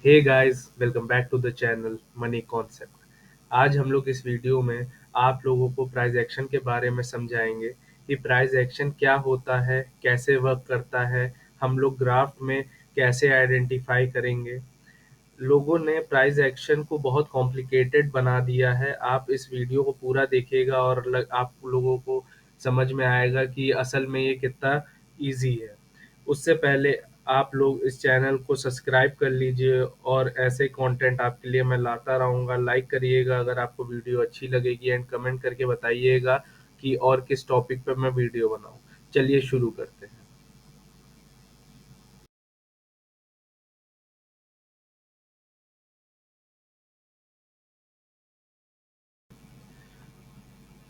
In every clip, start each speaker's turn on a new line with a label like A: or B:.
A: Hey guys, welcome back to the channel money concept. आज हम लोग इस वीडियो में आप लोगों को प्राइस एक्शन के बारे में समझाएंगे कि प्राइस एक्शन क्या होता है, कैसे वर्क करता है, हम लोग ग्राफ में कैसे आइडेंटिफाई करेंगे। लोगों ने प्राइस एक्शन को बहुत कॉम्प्लिकेटेड बना दिया है। आप इस वीडियो को पूरा देखिएगा और आप लोगों को समझ में आएगा कि असल में ये कितना इजी है। उससे पहले आप लोग इस चैनल को सब्सक्राइब कर लीजिए और ऐसे कंटेंट आपके लिए मैं लाता रहूँगा। लाइक करिएगा अगर आपको वीडियो अच्छी लगेगी एंड कमेंट करके बताइएगा कि और किस टॉपिक पर मैं वीडियो बनाऊँ। चलिए शुरू करते हैं।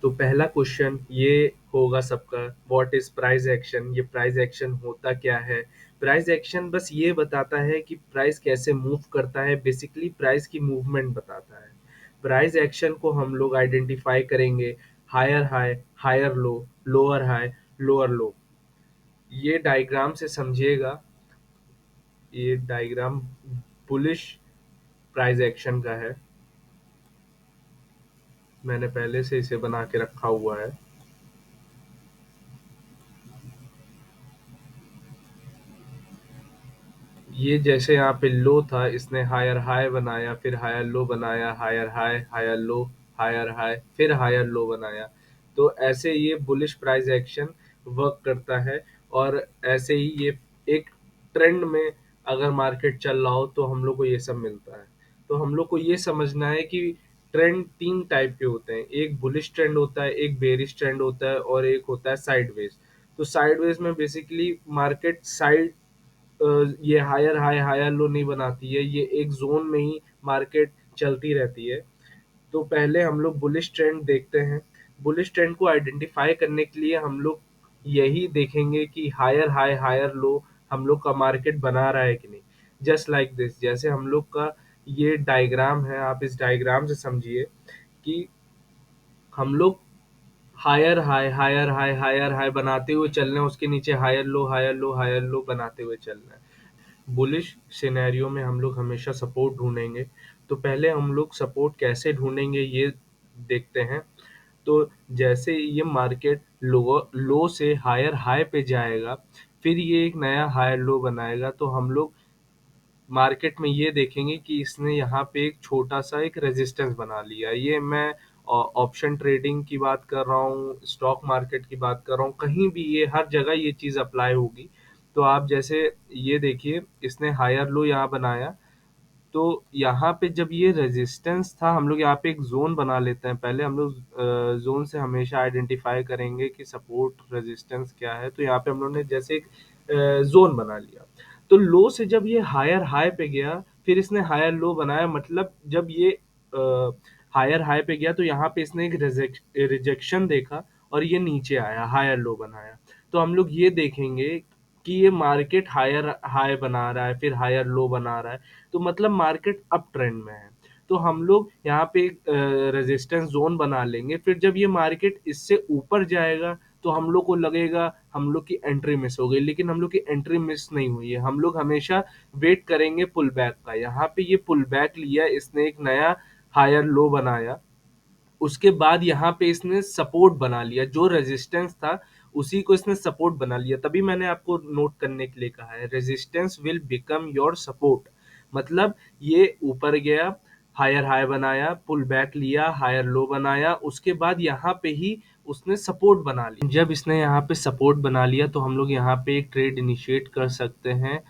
A: तो पहला क्वेश्चन ये होगा सबका, व्हाट इज प्राइस एक्शन। ये प्राइस एक्शन होता क्या है? प्राइस एक्शन बस ये बताता है कि प्राइस कैसे मूव करता है, बेसिकली प्राइस की मूवमेंट बताता है। प्राइस एक्शन को हम लोग आइडेंटिफाई करेंगे higher high, higher low, lower high, lower low. ये डायग्राम से समझिएगा। ये डायग्राम बुलिश प्राइस एक्शन का है। मैंने पहले से इसे बना के रखा हुआ है। ये जैसे यहाँ पे लो था, इसने हायर हाई बनाया, फिर हायर लो बनाया, higher high, higher low, higher high, फिर हायर लो बनाया। तो ऐसे ये बुलिश प्राइस एक्शन वर्क करता है। और ऐसे ही ये एक ट्रेंड में अगर मार्केट चल रहा हो तो हम लोग को ये सब मिलता है। तो हम लोग को ये समझना है कि ट्रेंड तीन टाइप के होते हैं। एक बुलिश ट्रेंड होता है, एक बेरिश ट्रेंड होता है और एक होता है साइडवेज। तो साइडवेज में बेसिकली मार्केट साइड ये हायर हाई हायर लो नहीं बनाती है। ये एक जोन में ही मार्केट चलती रहती है। तो पहले हम लोग बुलिश ट्रेंड देखते हैं। बुलिश ट्रेंड को आइडेंटिफाई करने के लिए हम लोग यही देखेंगे कि हायर हाई हायर लो हम लोग का मार्केट बना रहा है कि नहीं। जस्ट लाइक दिस, जैसे हम लोग का ये डायग्राम है, आप इस डायग्राम से समझिए कि हम लोग हायर हाई हायर हाई बनाते हुए चल रहे हैं, उसके नीचे higher low higher low higher low बनाते हुए चल रहे हैं। बुलिश सिनेरियो में हम लोग हमेशा सपोर्ट ढूंढेंगे। तो पहले हम लोग सपोर्ट कैसे ढूंढेंगे ये देखते हैं। तो जैसे ये मार्केट लो से हायर हाई पे जाएगा, फिर ये एक नया हायर लो बनाएगा, तो हम लोग मार्केट में ये देखेंगे कि इसने यहाँ पे एक छोटा सा एक रेजिस्टेंस बना लिया। ये मैं ऑप्शन ट्रेडिंग की बात कर रहा हूँ, स्टॉक मार्केट की बात कर रहा हूँ, कहीं भी ये हर जगह ये चीज़ अप्लाई होगी। तो आप जैसे ये देखिए, इसने हायर लो यहाँ बनाया। तो यहाँ पे जब ये रेजिस्टेंस था, हम लोग यहाँ पे एक जोन बना लेते हैं। पहले हम लोग जोन से हमेशा आइडेंटिफाई करेंगे कि सपोर्ट रेजिस्टेंस क्या है। तो यहाँ पे हम लोग ने जैसे एक जोन बना लिया। तो लो से जब ये हायर हाई पे गया, फिर इसने हायर लो बनाया, मतलब जब ये हायर हाई पे गया तो यहाँ पे इसने एक रिजेक्शन देखा और ये नीचे आया, हायर लो बनाया। तो हम लोग ये देखेंगे कि ये मार्केट हायर हाई बना रहा है, फिर हायर लो बना रहा है, तो मतलब मार्केट अप ट्रेंड में है। तो हम लोग यहाँ पे एक रेजिस्टेंस जोन बना लेंगे। फिर जब ये मार्केट इससे ऊपर जाएगा तो हम लोग को लगेगा हम लोग की एंट्री मिस हो गई, लेकिन हम लोग की एंट्री मिस नहीं हुई है। हम लोग हमेशा वेट करेंगे पुल बैक का। यहाँ पे ये पुल बैक लिया, इसने एक नया हायर लो बनाया। उसके बाद यहाँ पे इसने सपोर्ट बना लिया, जो रेजिस्टेंस था उसी को इसने सपोर्ट बना लिया। तभी मैंने आपको नोट करने के लिए कहा है, resistance will become your support. मतलब ये ऊपर गया, हायर हाई बनाया, पुल बैक लिया, हायर लो बनाया, उसके बाद यहाँ पे ही उसने सपोर्ट बना लिया। जब इसने यहाँ पे सपोर्ट बना लिया तो हम लोग यहाँ पे एक ट्रेड इनिशिएट कर सकते हैं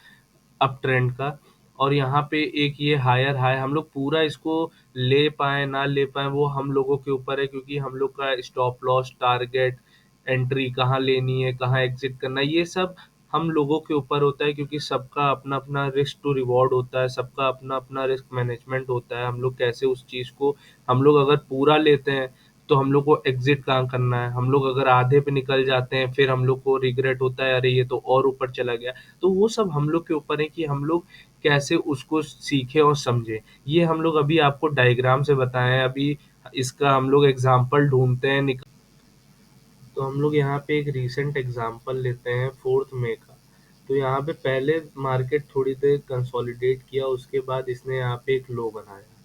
A: अप ट्रेंड का। और यहाँ पे एक ये हायर हाई, हम लोग पूरा इसको ले पाए ना ले पाए वो हम लोगों के ऊपर है, क्योंकि हम लोग का स्टॉप लॉस, टारगेट, एंट्री कहाँ लेनी है, कहाँ एग्जिट करना है, ये सब हम लोगों के ऊपर होता है। क्योंकि सबका अपना अपना रिस्क टू रिवॉर्ड होता है, सबका अपना अपना रिस्क मैनेजमेंट होता है। हम लोग कैसे उस चीज़ को, हम लोग अगर पूरा लेते हैं तो हम लोग को एग्जिट कहाँ करना है, हम लोग अगर आधे पे निकल जाते हैं फिर हम लोग को रिग्रेट होता है, अरे ये तो और ऊपर चला गया। तो वो सब हम लोग के ऊपर है कि हम लोग कैसे उसको सीखें और समझें। ये हम लोग अभी आपको डायग्राम से बताएं, अभी इसका हम लोग एग्जाम्पल ढूंढते हैं। तो हम लोग यहाँ पे एक रीसेंट एग्जाम्पल लेते हैं 4 मई का। तो यहाँ पे पहले मार्केट थोड़ी देर कंसोलिडेट किया, उसके बाद इसने यहाँ पे एक लो बनाया।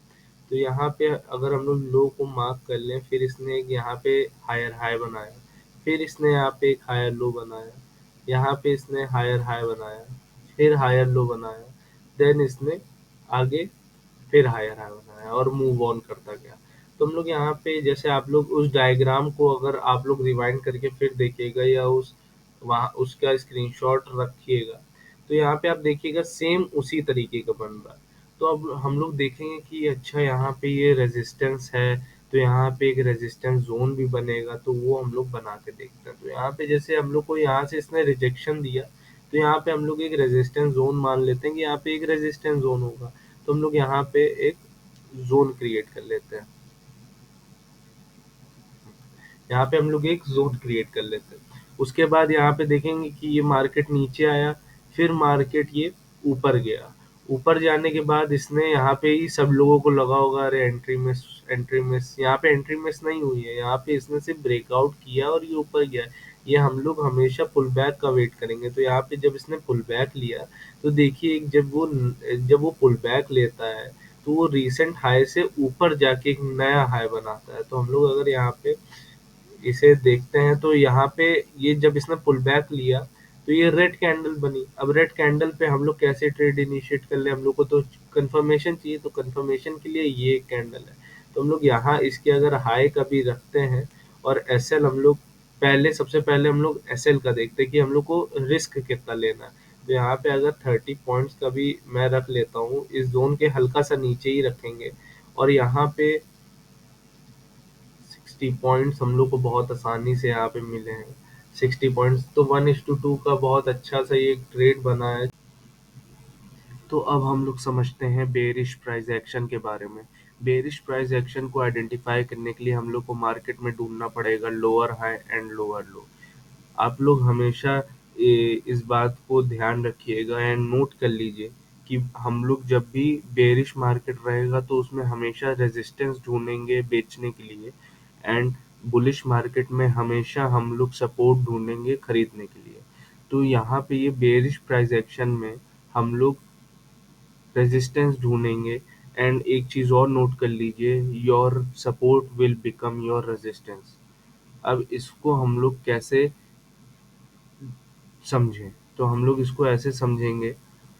A: तो यहाँ पे अगर हम लोग लो को मार्क कर लें, फिर इसने एक यहाँ पे हायर हाई बनाया, फिर इसने यहाँ पे एक हायर लो बनाया, यहाँ पे इसने हायर हाई बनाया, फिर हायर लो बनाया, देन इसने आगे फिर हायर हाई बनाया और मूव ऑन करता गया। तो हम लोग यहाँ पे जैसे आप लोग उस डायग्राम को अगर आप लोग रिवाइंड करके फिर देखिएगा या उस वहाँ उसका स्क्रीनशॉट रखिएगा, तो यहाँ पे आप देखिएगा सेम उसी तरीके का बन रहा है। तो अब हम लोग देखेंगे कि अच्छा यहाँ पे ये रेजिस्टेंस है, तो यहाँ पे एक रेजिस्टेंस जोन भी बनेगा, तो वो हम लोग बना के देखते हैं। तो यहाँ पे जैसे हम लोग को यहाँ से इसने रिजेक्शन दिया, तो यहाँ पे हम लोग एक रेजिस्टेंस जोन मान लेते हैं कि यहाँ पे एक रेजिस्टेंस जोन होगा। तो हम लोग यहाँ पे एक जोन क्रिएट कर लेते हैं, यहाँ पे हम लोग एक जोन क्रिएट कर लेते हैं। उसके बाद यहाँ पे देखेंगे कि ये मार्केट नीचे आया, फिर मार्केट ये ऊपर गया। ऊपर जाने के बाद इसने यहाँ पे ही सब लोगों को लगा होगा अरे एंट्री मिस, एंट्री मिस। यहाँ पे एंट्री मिस नहीं हुई है, यहाँ पे इसने सिर्फ ब्रेकआउट किया और ये ऊपर गया। ये हम लोग हमेशा पुल बैक का वेट करेंगे। तो यहाँ पे जब इसने पुल बैक लिया, तो देखिए जब वो पुल बैक लेता है, तो वो रिसेंट हाई से ऊपर जाके एक नया हाई बनाता है। तो हम लोग अगर यहाँ पे इसे देखते हैं, तो यहाँ पे ये जब इसने पुल बैक लिया, तो ये रेड कैंडल बनी। अब रेड कैंडल पे हम लोग कैसे ट्रेड इनिशिएट कर ले, हम लोग को तो कंफर्मेशन चाहिए। तो कंफर्मेशन के लिए ये एक कैंडल है, तो हम लोग यहाँ इसके अगर हाई का भी रखते हैं और एसएल हम लोग सबसे पहले हम लोग एसएल का देखते हैं कि हम लोग को रिस्क कितना लेना है। तो यहाँ पे अगर 30 पॉइंट्स का भी मैं रख लेता हूँ, इस जोन के हल्का सा नीचे ही रखेंगे, और यहाँ पे 60 पॉइंट्स हम लोग को बहुत आसानी से यहाँ पे मिले हैं। 60 पॉइंट्स तो 1:2 का बहुत अच्छा सा ये ट्रेड बना है। तो अब हम लोग समझते हैं बेरिश प्राइस एक्शन के बारे में। बेरिश प्राइस एक्शन को आइडेंटिफाई करने के लिए हम लोग को मार्केट में ढूंढना पड़ेगा लोअर हाई एंड लोअर लो। आप लोग हमेशा इस बात को ध्यान रखिएगा एंड नोट कर लीजिए कि हम लोग जब भी बेरिश मार्केट रहेगा तो उसमें हमेशा रेजिस्टेंस ढूंढेंगे बेचने के लिए, एंड बुलिश मार्केट में हमेशा हम लोग सपोर्ट ढूंढेंगे खरीदने के लिए। तो यहाँ पे ये बेरिश प्राइस एक्शन में हम लोग रेजिस्टेंस ढूंढेंगे। एंड एक चीज़ और नोट कर लीजिए, your support will become your resistance. अब इसको हम लोग कैसे समझें, तो हम लोग इसको ऐसे समझेंगे,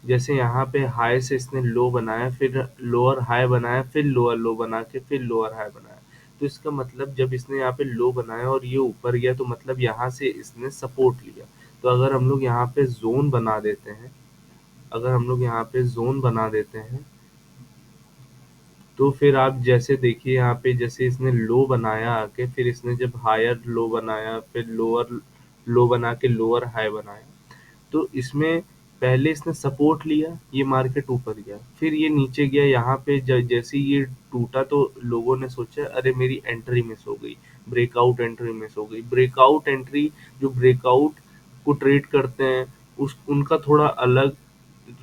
A: जैसे यहाँ पे हाई से इसने लो बनाया, फिर लोअर हाई बनाया, फिर लोअर लो बना के फिर लोअर हाई बनाया। तो इसका मतलब जब इसने यहाँ पे लो बनाया और ये ऊपर गया, तो मतलब यहाँ से इसने सपोर्ट लिया। तो अगर हम लोग यहाँ पे जोन बना देते हैं, अगर हम लोग यहाँ पे जोन बना देते हैं, तो फिर आप जैसे देखिए यहाँ पे जैसे इसने लो बनाया आके, फिर इसने जब हायर लो बनाया, फिर लोअर लो बना के लोअर हाई बनाया, तो इसमें पहले इसने सपोर्ट लिया, ये मार्केट ऊपर गया, फिर ये नीचे गया। यहाँ पे जैसे ही ये टूटा, तो लोगों ने सोचा अरे मेरी एंट्री मिस हो गई, ब्रेकआउट एंट्री मिस हो गई। ब्रेकआउट एंट्री, जो ब्रेकआउट को ट्रेड करते हैं, उस उनका थोड़ा अलग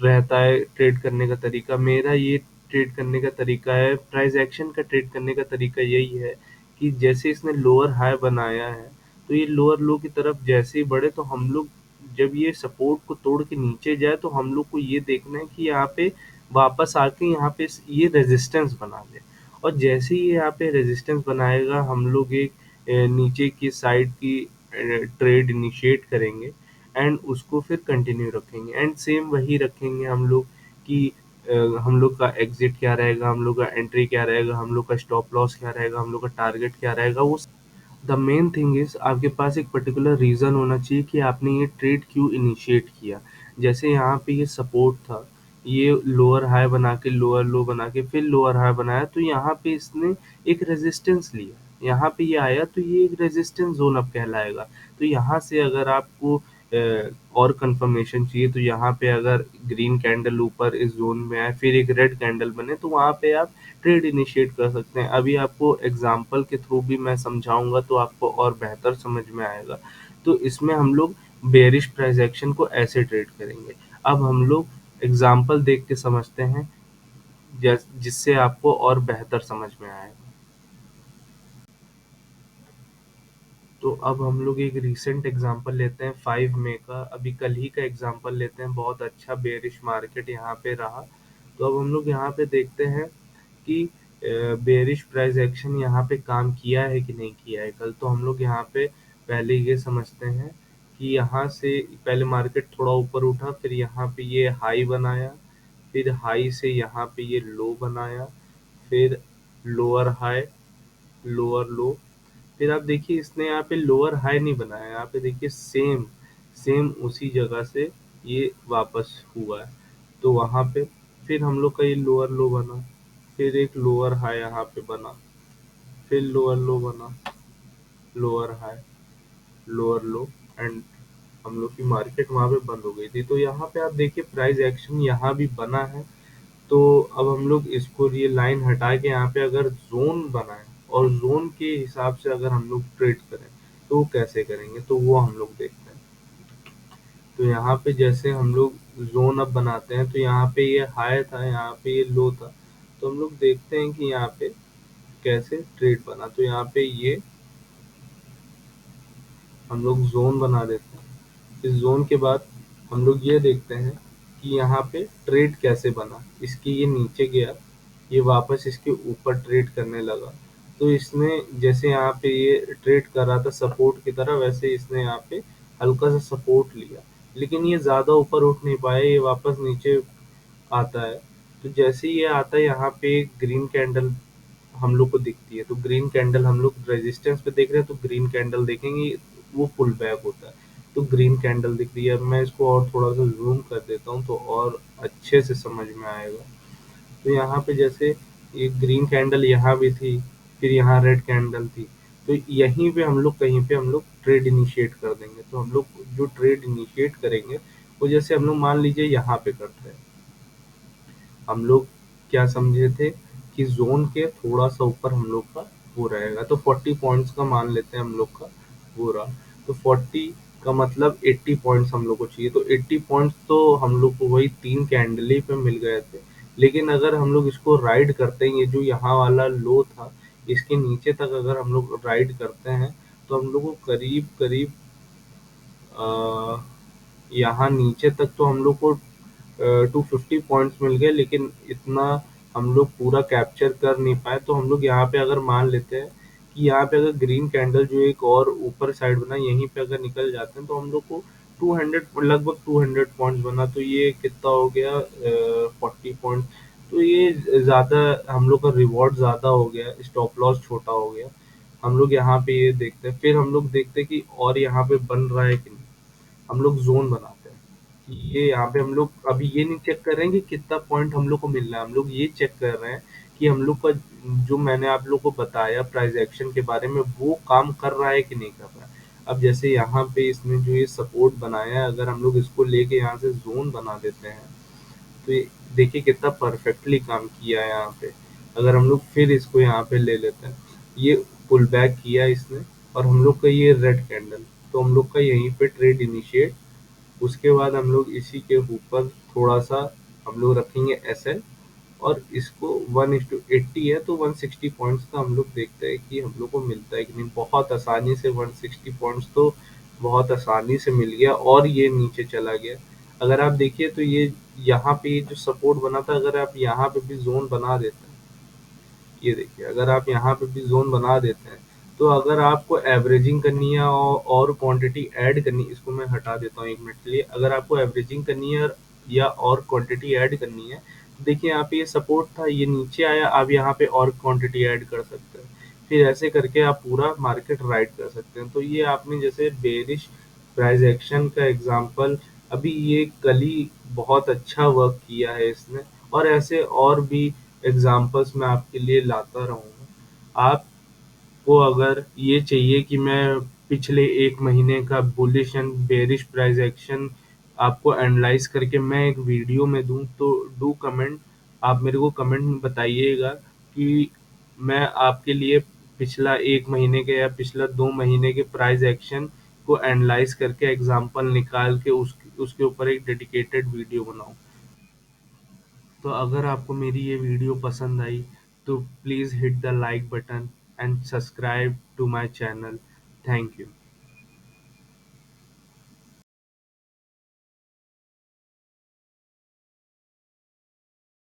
A: रहता है ट्रेड करने का तरीका। मेरा ये ट्रेड करने का तरीका है, प्राइस एक्शन का ट्रेड करने का तरीका यही है कि जैसे इसने लोअर हाई बनाया है, तो ये लोअर लो की तरफ जैसे ही बढ़े, तो हम लोग जब ये सपोर्ट को तोड़ के नीचे जाए, तो हम लोग को ये देखना है कि यहाँ पे वापस आके यहाँ पे ये रेजिस्टेंस बना दे। और जैसे ही यहाँ पे रेजिस्टेंस बनाएगा, हम लोग एक नीचे की साइड की ट्रेड इनिशिएट करेंगे, एंड उसको फिर कंटिन्यू रखेंगे, एंड सेम वही रखेंगे हम लोग कि हम लोग का एग्जिट क्या रहेगा, हम लोग का एंट्री क्या रहेगा, हम लोग का स्टॉप लॉस क्या रहेगा, हम लोग का टारगेट क्या रहेगा। वो द मेन थिंग इज़ आपके पास एक पर्टिकुलर रीज़न होना चाहिए कि आपने ये ट्रेड क्यों इनिशिएट किया। जैसे यहाँ पे ये सपोर्ट था, ये लोअर हाई बना के लोअर लो बना के फिर लोअर हाई बनाया, तो यहाँ पे इसने एक रेजिस्टेंस लिया, यहाँ पे ये आया, तो ये एक रेजिस्टेंस जोन अब कहलाएगा। तो यहाँ से अगर आपको और कंफर्मेशन चाहिए, तो यहाँ पे अगर ग्रीन कैंडल ऊपर इस जोन में आए, फिर एक रेड कैंडल बने, तो वहाँ पे आप ट्रेड इनिशिएट कर सकते हैं। अभी आपको एग्जांपल के थ्रू भी मैं समझाऊंगा, तो आपको और बेहतर समझ में आएगा। तो इसमें हम लोग बेरिश प्राइस एक्शन को ऐसे ट्रेड करेंगे। अब हम लोग एग्जांपल देख के समझते हैं, जिससे आपको और बेहतर समझ में आएगा। तो अब हम लोग एक रीसेंट एग्जांपल लेते हैं 5 मई का, अभी कल ही का एग्जांपल लेते हैं। बहुत अच्छा बेयरिश मार्केट यहाँ पे रहा। तो अब हम लोग यहाँ पे देखते हैं कि बेयरिश प्राइस एक्शन यहाँ पे काम किया है कि नहीं किया है कल। तो हम लोग यहाँ पे पहले ये समझते हैं कि यहाँ से पहले मार्केट थोड़ा ऊपर उठा, फिर यहाँ पे ये हाई बनाया, फिर हाई से यहाँ पे ये लो बनाया, फिर लोअर हाई, लोअर लो। फिर आप देखिए इसने यहाँ पे लोअर हाई नहीं बनाया, यहाँ पे देखिए सेम सेम उसी जगह से ये वापस हुआ है। तो वहाँ पे फिर हम लोग का ये लोअर लो बना, फिर एक लोअर हाई यहाँ पे बना, फिर लोअर लो बना, lower high, lower low, and हम लोग की मार्केट वहाँ पे बंद हो गई थी। तो यहाँ पे आप देखिए प्राइस एक्शन यहाँ भी बना है। तो अब हम लोग इसको ये लाइन हटा के यहाँ पे अगर जोन बनाए और जोन के हिसाब से अगर हम लोग ट्रेड करें तो वो कैसे करेंगे, तो वो हम लोग देखते हैं। तो यहाँ पे जैसे हम लोग जोन अब बनाते हैं, तो यहाँ पे ये हाई था, यहाँ पे ये लो था। तो हम लोग देखते हैं कि यहाँ पे कैसे ट्रेड बना। तो यहाँ पे ये हम लोग जोन बना देते हैं। इस जोन के बाद हम लोग ये देखते हैं कि यहाँ पे ट्रेड कैसे बना। इसके ये नीचे गया, ये वापस इसके ऊपर ट्रेड करने लगा। तो इसने जैसे यहाँ पे ये ट्रेड कर रहा था सपोर्ट की तरह, वैसे इसने यहाँ पे हल्का सा सपोर्ट लिया, लेकिन ये ज्यादा ऊपर उठ नहीं पाया, ये वापस नीचे आता है। तो जैसे ही ये आता है यहाँ पे एक ग्रीन कैंडल हम लोग को दिखती है। तो ग्रीन कैंडल हम लोग रेजिस्टेंस पे देख रहे हैं, तो ग्रीन कैंडल देखेंगे वो पुल बैक होता है। तो ग्रीन कैंडल दिख रही है। अब मैं इसको और थोड़ा सा जूम कर देता हूँ तो और अच्छे से समझ में आएगा। तो यहाँ पे जैसे एक ग्रीन कैंडल यहाँ भी थी, फिर यहाँ रेड कैंडल थी। तो यहीं पे हम लोग कहीं पे हम लोग ट्रेड इनिशिएट कर देंगे। तो हम लोग जो ट्रेड इनिशिएट करेंगे वो जैसे हम लोग मान लीजिए यहाँ पे करते हैं। हम लोग क्या समझे थे कि ज़ोन के थोड़ा-सा ऊपर हम लोग का वो रहेगा, तो 40 पॉइंट्स का मान लेते हैं हम लोग का वो रहा। तो 40 का मतलब 80 पॉइंट्स हम लोग को चाहिए, तो 80 पॉइंट्स तो हम लोग को वही 3 कैंडल ही पे मिल गए थे। लेकिन अगर हम लोग इसको राइड करते हैं, ये जो यहाँ वाला लो था, इसके नीचे तक अगर हम लोग राइड करते हैं, तो हम लोग को करीब-करीब अ, यहाँ नीचे तक तो हम लोग को 250 पॉइंट्स मिल गए, लेकिन इतना हम लोग पूरा कैप्चर कर नहीं पाए। तो हम लोग यहाँ पे अगर मान लेते हैं कि यहाँ पे अगर ग्रीन कैंडल जो एक और ऊपर साइड बना, यहीं पे अगर निकल जाते हैं तो हम लोग को 200 लगभग 200 पॉइंट्स बना। तो ये कितना हो गया 40 पॉइंट। तो ये ज़्यादा हम लोग का रिवॉर्ड ज़्यादा हो गया, स्टॉप लॉस छोटा हो गया। हम लोग यहाँ पे ये देखते हैं, फिर हम लोग देखते हैं कि और यहाँ पे बन रहा है कि नहीं। हम लोग ज़ोन बनाते हैं कि ये यहाँ पे हम लोग अभी ये नहीं चेक कर रहे हैं कि कितना पॉइंट हम लोग को मिल रहा है, हम लोग ये चेक कर रहे हैं कि हम लोग का जो मैंने आप लोग को बताया प्राइस एक्शन के बारे में वो काम कर रहा है कि नहीं कर रहा है। अब जैसे यहाँ पे इसने जो ये सपोर्ट बनाया है, अगर हम लोग इसको लेके यहाँ से ज़ोन बना देते हैं तो ये देखिए कितना परफेक्टली काम किया है यहाँ पे। अगर हम लोग फिर इसको यहाँ पे ले लेते हैं, ये पुल बैक किया इसने और हम लोग का ये रेड कैंडल, तो हम लोग का यहीं पे ट्रेड इनिशिएट। उसके बाद हम लोग इसी के ऊपर थोड़ा सा हम लोग रखेंगे एसएल और इसको 1:80 है, तो 160 पॉइंट्स का हम लोग देखते हैं कि हम लोग को मिलता है कि नहीं। बहुत आसानी से 160 पॉइंट्स तो बहुत आसानी से मिल गया और ये नीचे चला गया। अगर आप देखिए तो ये यहाँ पे जो सपोर्ट बना था, अगर आप यहाँ पे भी जोन बना देते हैं, ये देखिए अगर आप यहाँ पे भी जोन बना देते हैं, तो अगर आपको एवरेजिंग करनी है और क्वांटिटी ऐड करनी है, इसको मैं हटा देता हूँ 1 मिनट के लिए। अगर आपको एवरेजिंग करनी है या और क्वांटिटी ऐड करनी है, तो देखिए यहाँ पे ये सपोर्ट था, ये नीचे आया, आप यहाँ पे और क्वांटिटी ऐड कर सकते हैं। फिर ऐसे करके आप पूरा मार्केट राइड कर सकते हैं। तो ये आपने जैसे बेरिश प्राइस एक्शन का एग्जांपल, अभी ये कल ही बहुत अच्छा वर्क किया है इसने, और ऐसे और भी एग्जांपल्स मैं आपके लिए लाता रहूँगा। आपको अगर ये चाहिए कि मैं पिछले 1 महीने का bullish and bearish price action आपको एनालाइज़ करके मैं एक वीडियो में दूँ, तो डू कमेंट, आप मेरे को कमेंट में बताइएगा कि मैं आपके लिए पिछला 1 महीने के या पिछला 2 महीने के प्राइस एक्शन को एनालाइज़ करके एग्जांपल निकाल के उसके ऊपर एक डेडिकेटेड वीडियो बनाऊँ। तो अगर आपको मेरी ये वीडियो पसंद आई तो please hit the like button and subscribe to my channel. Thank you.